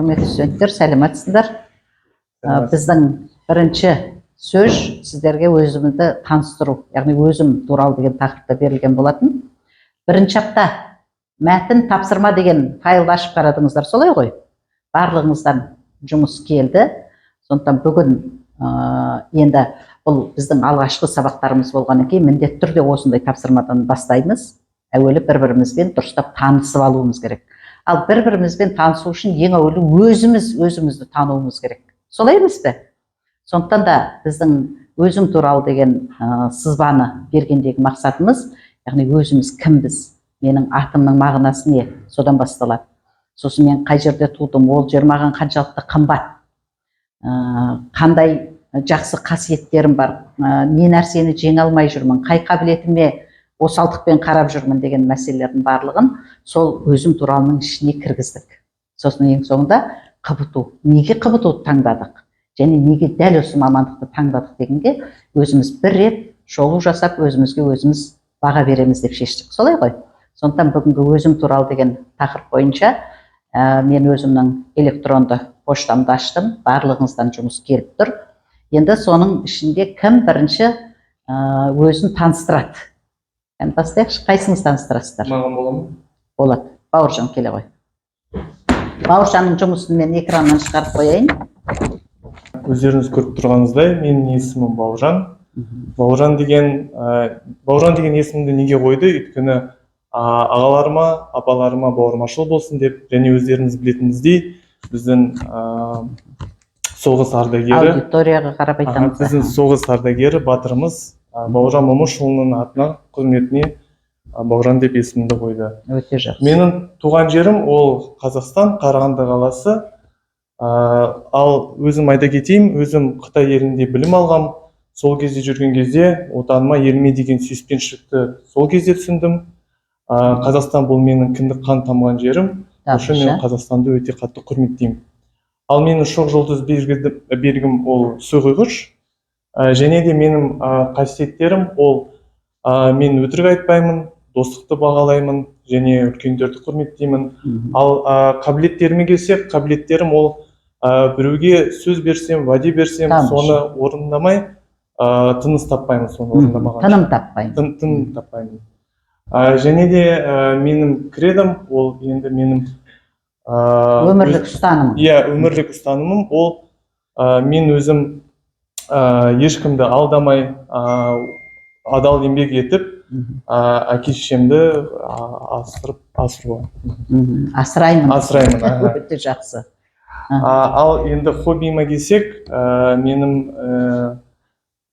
құрметті студенттер, сәлеметсіздер. Біздің бірінші сөз сіздерге өзімізді таныстыру, яғни өзім туралы деген тақырыпта берілген болатын. Бірінші апта мәтін тапсырма деген файлды ашып қарадыңыздар, солай ғой? Барлығыңыздан жұмыс келді. Сондықтан бүгін енді бұл біздің алғашқы сабақтарымыз болғаннан кейін міндетті түрде осындай тапсырмадан бастаймыз. Әуелі бір-бірімізбен дұрыстап танысып алуымыз керек. Ал бір-бірімізбен танысу үшін ең әуелі өзімізді тануымыз керек. Солай емес пе? Сондықтан да біздің өзім туралы деген сызбаны бергендегі мақсатымыз, яғни өзіміз кімбіз, менің атымның мағынасы не, содан басталады. Сосын мен қай жерде тудым, ол жер маған қаншалықты қымбат, қандай жақсы қасиеттерім бар, не нәрсені жеңе алмай жүрмін, қай қабілетіме осалдықпен қарап жүрмін деген мәселелердің барлығын сол өзім туралының ішіне кіргіздік. Сосын ең соңында КБТУ. Неге КБТУ таңдадық? Және неге дәл осы мамандықты таңдадық дегенге өзіміз бір рет шолу жасап, өзімізге өзіміз баға береміз деп шештік. Солай ғой? Сондықтан бүгінгі өзім туралы деген тақырып бойынша мен өзімнің электронды поштамды аштым. Барлығыңыздан жұмыс келіп тұр. Енді соның ішінде кім бірінші өзін таныстырады? Бастайықшы, қайсыңыз таныстырасыздар? Маған боламы? Болады. Бауыржан келе ғой. Бауыржанның жұмысын мен экраннан шығарып қояйын. Өздеріңіз көріп тұрғаныңыздай, менің есімім Бауыржан. Бауыржан деген есімді неге қойды? Өйткені ағаларыма, апаларыма бауырмашыл болсын деп, және өздеріңіз білетініңіздей, біздің соғыс ардагері, аудиторияға қарап айтамыз. Біздің соғыс ардагері батырымыз Бауыржан Момышұлының атына, құрметіне Бауыржан деп есімді қойды. Өте жақсы. Менің туған жерім ол Қазақстан, Қарағанды қаласы. Ал өзім айта кетейін, өзім Қытай елінде білім алғам. Сол кезде жүрген кезде отаныма, еліме деген сүйіспеншілікті сол кезде түсіндім. Қазақстан бұл менің кіндік қан тамған жерім. Үшін мен Қазақстанды өте қатты құрметтеймін. Ал менің шоқ жұлдыз белгім ол сөғойғыш. Және де менің қасиеттерім ол мен өтірік айтпаймын, достықты бағалаймын, және үлкендерді құрметтеймін. Ал қабілеттеріме келсек, қабілеттерім ол біреуге сөз берсем, уәде берсем, соны орындамай, тыныс таппаймын, соны орындамаған. Тыным таппаймын. Тыным таппаймын. Және де менің кредом ол енді менің өмірлік ұстаным. Иә, өмірлік ұстанымым ол мен өзім ешкімді алдамай, адал еңбек етіп, әке-шешемді асыруға. Асыраймын. Асыраймын. Өте жақсы. Ал енді хоббиіме келсек, менің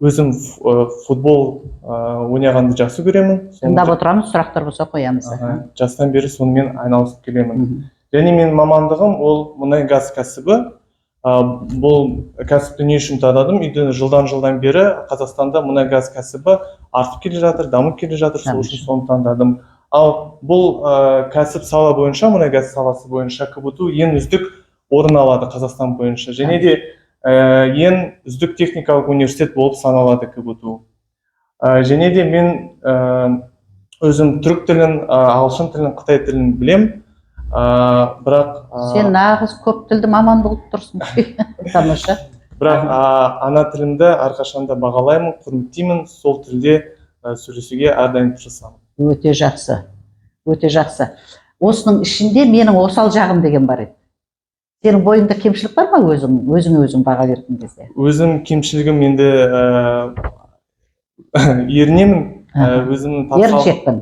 өзім футбол ойнағанды жақсы көремін. Тыңдап отырамыз, сұрақтар болса қоямыз. Жастан бері сонымен айналысып келемін. Және менің мамандығым ол мұнай газ кәсібі. Бұл кәсіпті не үшін таңдадым? Үйден жылдан бері Қазақстанда мұнай газ кәсібі артып келе жатыр, дамып келе жатыр, сол үшін соны таңдадым. Ал бұл кәсіп сала бойынша, мұнай газ саласы бойынша КБТУ ең үздік орын алады Қазақстан бойынша. Және де ең үздік техникалық университет болып саналады КБТУ. Және де мен өзім түрік тілін, ағылшын тілін, қытай тілін білем. Бірақ сен нағыз көп тілді маман болып тұрсың. Тамаша. Бірақ ана тілімді әрқашанда бағалаймын, құрметтеймін, сол тілде сөйлесуге әрдайым тырысамын. Өте жақсы. Өте жақсы. Осының ішінде менің осал жағым деген бар еді. Сенің бойыңда кемшілік бар ма өзің баға берген кезде? Өзім кемшілігім енді ерінемін. Еріншекпін,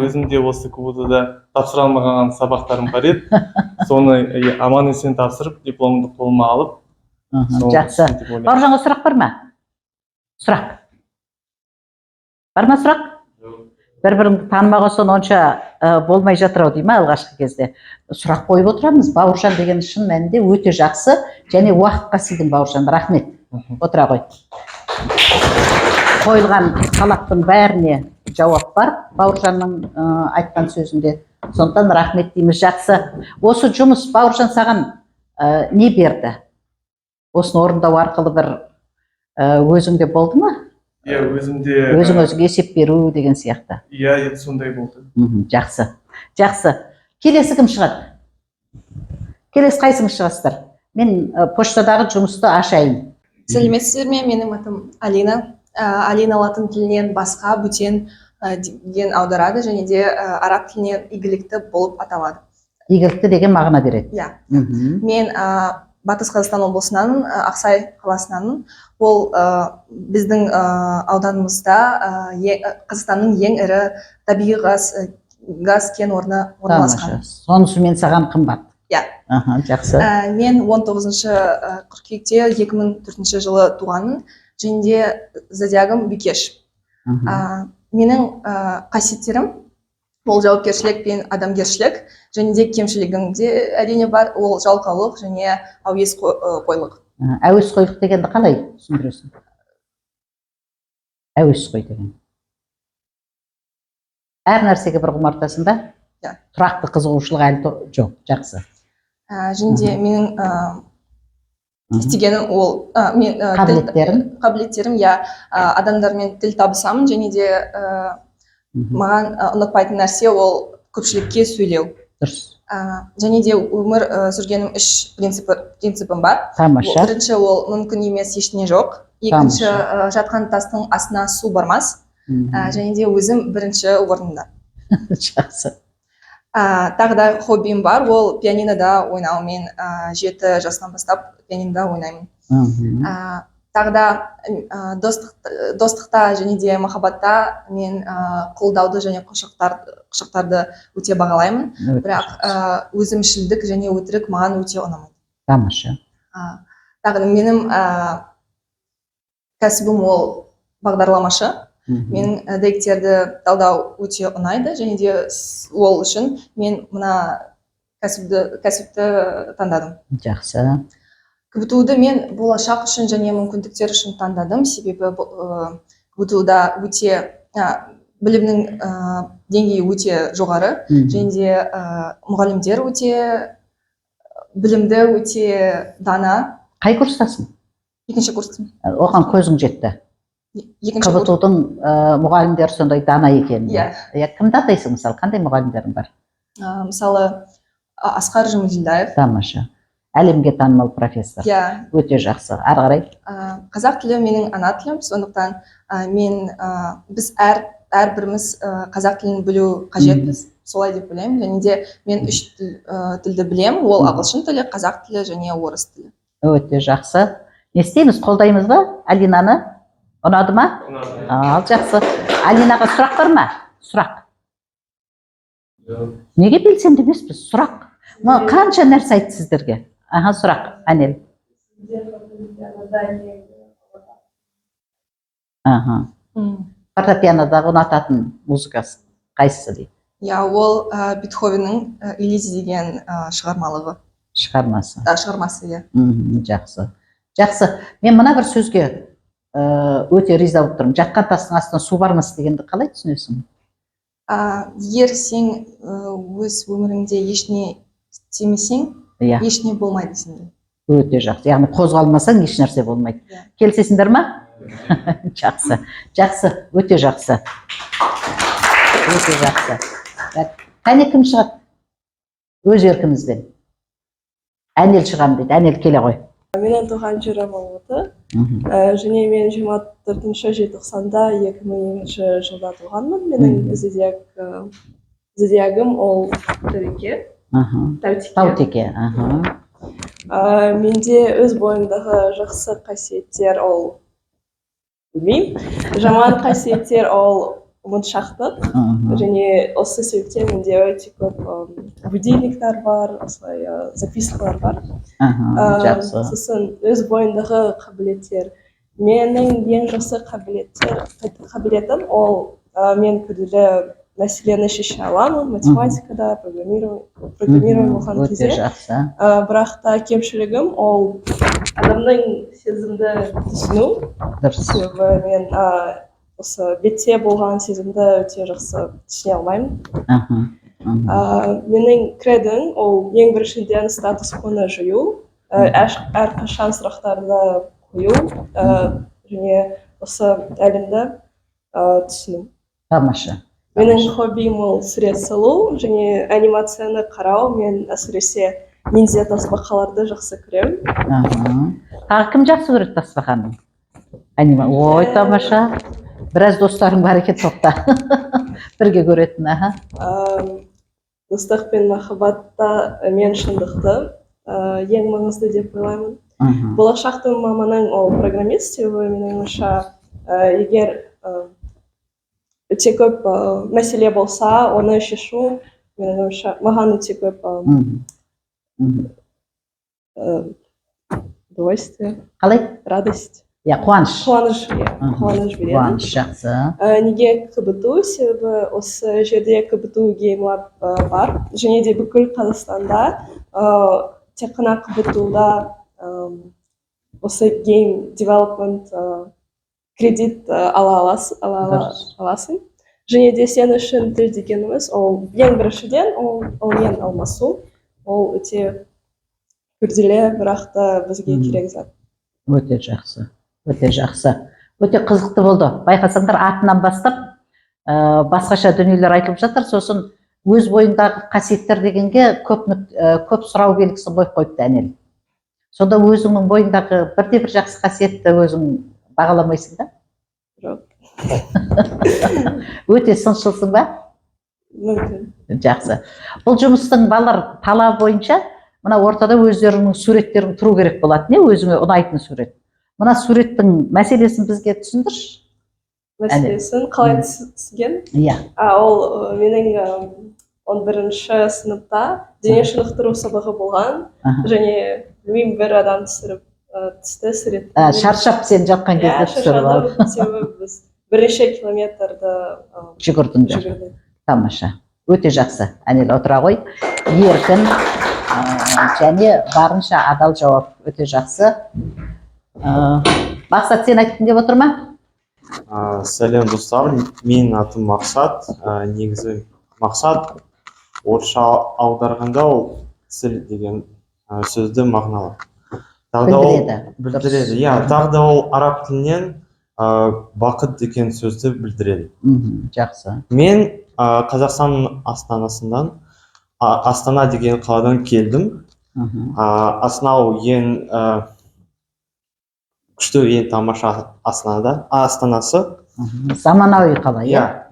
өзімде осы КБТУда тапсыра алмаған сабақтарым бар еді. Соны аман есен тапсырып, дипломды қолыма алып. Жақсы. Бауыржанға сұрақ бар ма? Сұрақ. Бар ма сұрақ? Бір-біріңді танымаған соң онша болмай жатыр ау дей ма алғашқы кезде? Сұрақ қойып отырамыз. Бауыржан деген шын мәнінде өте жақсы және уақытқа сыйдың Бауыржан. Рахмет. Отыра ғой. Қойылған талаптың бәріне жауап бар Бауыржанның айтқан сөзінде. Сондықтан рахмет дейміз. Жақсы. Осы жұмыс Бауыржан саған не берді? Осыны орындау арқылы бір өзіңде болды ма? Иә, өзімде. Өзіңе есеп беру деген сияқты. Иә, сондай болды. Жақсы. Жақсы. Келесі кім шығады? келесі қайсыңыз шығасыздар? Мен поштадағы жұмысты ашайын. Сәлеметсіздер ме? Менің атым Алина. Алина латын тілінен басқа, бөтен деген аударады, және де араб тілінен игілікті болып аталады. Игілікті деген мағына береді. Иә. Мен Батыс Қазақстан облысынан, Ақсай қаласынан. Ол біздің ауданымызда Қазақстанның ең ірі табиғи газ кен орны орналасқан. Сонысы мен саған қымбат. Иә. Жақсы. Мен 19 қыркүйекте 2004 жылы туғанмын. Және де зодиагым Бикеш. Менің қасиеттерім ол жауапкершілік пен адамгершілік, және де кемшілігім де әрине бар, ол жалқаулық және әуесқойлық. Әуесқойлық дегенді қалай түсіндіресің? Әуесқой деген. Әр нәрсеге бір құмартасың ба? Тұрақты қызығушылық әлі жоқ. Жақсы. Және де менің істегенім ол қабілеттерім, адамдармен тіл табысамын, және де маған ұнатпайтын нәрсе ол көпшілікке сөйлеу. Дұрыс. Және де өмір сүргенім 3 принципім бар. Тамаша. Бірінші ол мүмкін емес, ештеңе жоқ. Екінші, жатқан тастың астына су бармас. Және де өзім бірінші орында. Жақсы. Тағы да хоббиім бар, ол пианинода ойнау. Мен 7 жастан бастап пианинода ойнаймын. Тағы да достықта және де махаббатта мен қолдауды және құшақтарды өте бағалаймын. Бірақ өзімшілдік және өтірік маған өте ұнамайды. Тамаша. Тағы да менің кәсібім ол бағдарламашы. Менің деректерді талдау өте ұнайды, және де ол үшін мен мына кәсіпті таңдадым. Жақсы. КБТУ-ды мен болашақ үшін және мүмкіндіктер үшін таңдадым, себебі КБТУ-да білімнің деңгейі өте жоғары, және де мұғалімдер өте білімді, өте дана. Қай курстасың? 2-ші курстың. Оған көзің жетті. КБТУ-дың мұғалімдері сондай дана екен. Кімді атайсың, мысалы, қандай мұғалімдерің бар? Мысалы, Асқар Жұмаділдаев. Тамаша. Әлемге танымал профессор. Өте жақсы. Ары қарай? Қазақ тілі менің ана тілім, сондықтан біз әрбіріміз қазақ тілін білу қажетпіз, солай деп ойлаймын. Және де мен 3 тілді білемін, ол ағылшын тілі, қазақ тілі және орыс тілі. Өте жақсы. Не істейміз, қолдаймыз ба Алинаны? Ұнады ма? Ал, жақсы. Алинаға сұрақ бар ма? Сұрақ. Неге белсенді емеспіз? Сұрақ. Қанша нәрсе айтты сіздерге? Сұрақ, Анел. Фортепианодағы ұнататын музыкасы қайсысы дейді? Ол Бетховеннің Элизи деген шығармалығы. Шығармасы. Шығармасы. Жақсы. Жақсы. Мен мына бір сөзге өте риза болып тұрмын. Жатқан тастың астына су бармас дегенді қалай түсінесің? Егер сен өз өміріңде ешне істемесең, ешне болмайды сенде. Өте жақсы. Яғни қозғалмасаң еш нәрсе болмайды. Келісесіңдер ма? Жақсы. Жақсы. Өте жақсы. Өте жақсы. Қане кім шығады? Өз еркімізбен. Әнел шығам дейді. Әнел келе ғой. Менің туған жерім Алматы. Және мен 24 желтоқсанда 2002 жылда туғанмын. Менің зодиагым ол Таутеке. Менде өз бойымдағы жақсы қасиеттер ол білмеймін. Жаман қасиеттер ол ұмытшақтық. Және осы себептен менде өте көп будильниктер бар, осылай запискалар бар. Сосын өз бойымдағы қабілеттер. Менің ең жақсы қабілетім ол мен күрделі мәселені шеше аламын, математикада, программирование болған кезде. Бірақ та кемшілігім ол адамның сезімді түсіну. Себебі мен осы бетте болған сезімді өте жақсы түсіне алмаймын. Менің кредом ол ең біріншіден статус-квоны жою, әрқашан сұрақтарды қою және осы әлемді түсіну. Тамаша. Менің хоббиім ол сурет салу және анимацияны қарау. Мен әсіресе ниндзя тасбақаларды жақсы көремін. Тағы кім жақсы көреді тасбақаны? Аниме. Ой, тамаша. Біраз достарың бар екен топта. Бірге көретін, Достық пен махаббатта мен шындықты ең маңызды деп ойлаймын. Болашақтың маманың ол программист, менің ойымша, егер өте көп мәселе болса, оны шешу, менің ойымша, маған өте көп удовольствие, қалай? радость. Қуаныш Қуаныш береді. Қуаныш жақсы. Неге КБТУ? Себебі осы жерде КБТУ геймлаб бар. Және де бүкіл Қазақстанда тек қана КБТУда осы гейм девелопмент кредит ала аласың. Және де сен үшін тіл дегеніміз, ол ең біріншіден, ол мен алмасу. Ол өте күрделі, бірақ та бізге керек зат. Өте жақсы. Өте жақсы. Өте қызықты болды. Байқасаңдар, атынан бастап басқаша дүниелер айтылып жатыр. Сосын өз бойындағы қасиеттер дегенге көп сұрау белгісін қойып қойыпты Әнел. Сонда өзіңнің бойындағы бірде-бір жақсы қасиетті өзің бағаламайсың да? Жоқ. Өте сыншылсың ба? Мүмкін. Жақсы. Бұл жұмыстың балалар талабы бойынша мына ортада өздерінің суреттерің тұру керек болады. Не өзіңе ұнайтын сурет? Мына суреттің мәселесін бізге түсіндірші. Мәселесін қалай түсінген? Иә. Ол менің 11-ші сыныпта дене шынықтыру сабағы болған. Және білмеймін, бір адам түсті сурет. Шаршап сен жатқан кезде түсіріп алып. Себебі біз бірнеше километрді жүгірдің. Тамаша. Өте жақсы. Әнел отыра ғой. Еркін және барынша адал жауап. Өте жақсы. Мақсат, сен айттың деп отыр ма? Сәлем достар, менің атым Мақсат. Негізі Мақсат орысша аударғанда ол сіл деген сөзді мағыналы. Білдіреді. Тағы да ол араб тілінен бақыт деген сөзді білдіреді. Жақсы. Мен Қазақстанның астанасынан, Астана деген қаладан келдім. Астана ең күшті, ең тамаша астанасы. Заманауи қала, иә?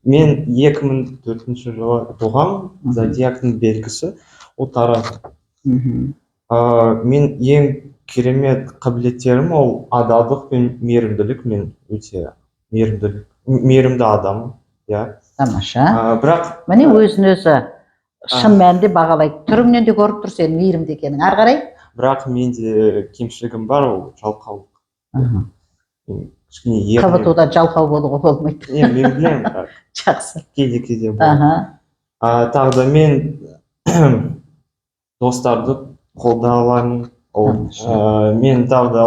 Мен 2004 жылы туғам, зодиактың белгісі, ол тараз. Мен ең керемет қабілеттерім ол адалдық пен мейірімділік. Мен өте мейірімді адамым. Тамаша. Бірақ міне өзін өзі шын мәнінде бағалайды. Түріңнен де көріп тұр сен мейірімді екенің. Ары қарай? Бірақ менде кемшілігім бар, ол жалқаулық. КБТУда жалқау болуға болмайды. Мен білемін. Жақсы. Кейде болады. Тағы да мен достарды қолдаймын. Мен тағы да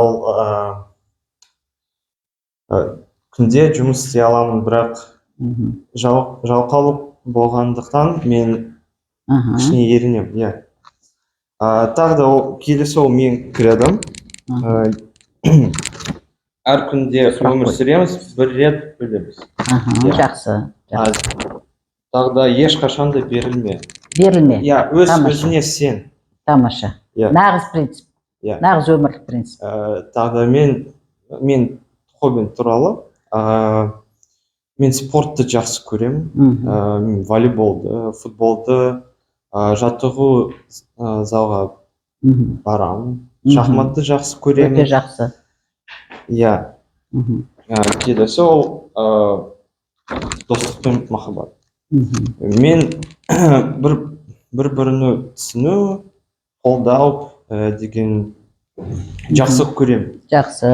күнде жұмыс істей аламын, бірақ жалқаулық болғандықтан мен кішкене ерінемін. Тағы да келесі ол мен кредом. Әр күнде өмір сүреміз, бір рет өлеміз. Жақсы. Тағы да ешқашан да берілме. Өз өзіне сен. Тамаша. Нағыз принцип. Нағыз өмірлік принцип. Тағы да мен хоббим туралы. Мен спортты жақсы көремін. Волейболды, футболды, жаттығу залға барамын. Шахматты жақсы көремін. Өте жақсы. Келесі ол достық пен махаббат. Мен бір-біріні түсіну, қолдау деген жақсы көремін. Жақсы.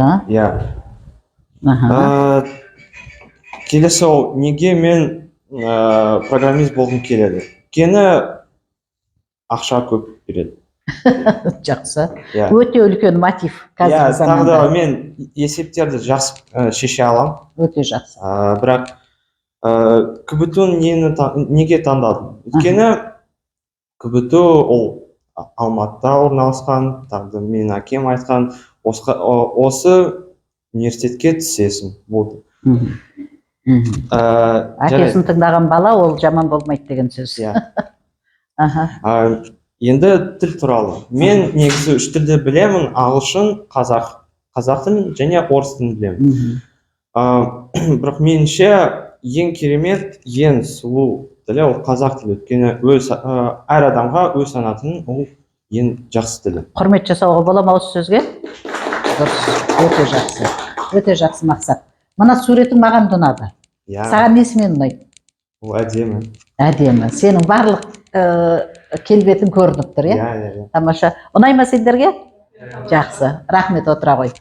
Келесі ол неге мен программист болғым келеді? Өйткені ақша көп береді. Жақсы. Өте үлкен мотив қазіргі заманда. Тағы да мен есептерді жақсы шеше аламын. Өте жақсы. Бірақ КБТУ-ны неге таңдадым? Өйткені КБТУ ол Алматыда орналасқан. Тағы да менің әкем айтқан, осы университетке түсесің болды. Әкесін тыңдаған бала ол жаман болмайды деген сөз. Аха. Енді тіл туралы. Мен негізі үш тілді білемін: ағылшын, қазақ тілін және орыс тілін білемін. Бірақ меніңше ең керемет, ең сұлу тілі ол қазақ тілі. Өйткені әр адамға өз санатын ол ең жақсы тілі. Құрмет жасауға бола ма осы сөзге? Дұрыс, өте жақсы. Өте жақсы Мақсат. Мына суретің маған да ұнады. Саған несімен ұнайды? Ол әдемі. Әдемі. Сенің барлық келбетің көрініп тұр, иә? Иә. Тамаша. Ұнай ма сендерге? Жақсы. Рахмет, отыра ғой.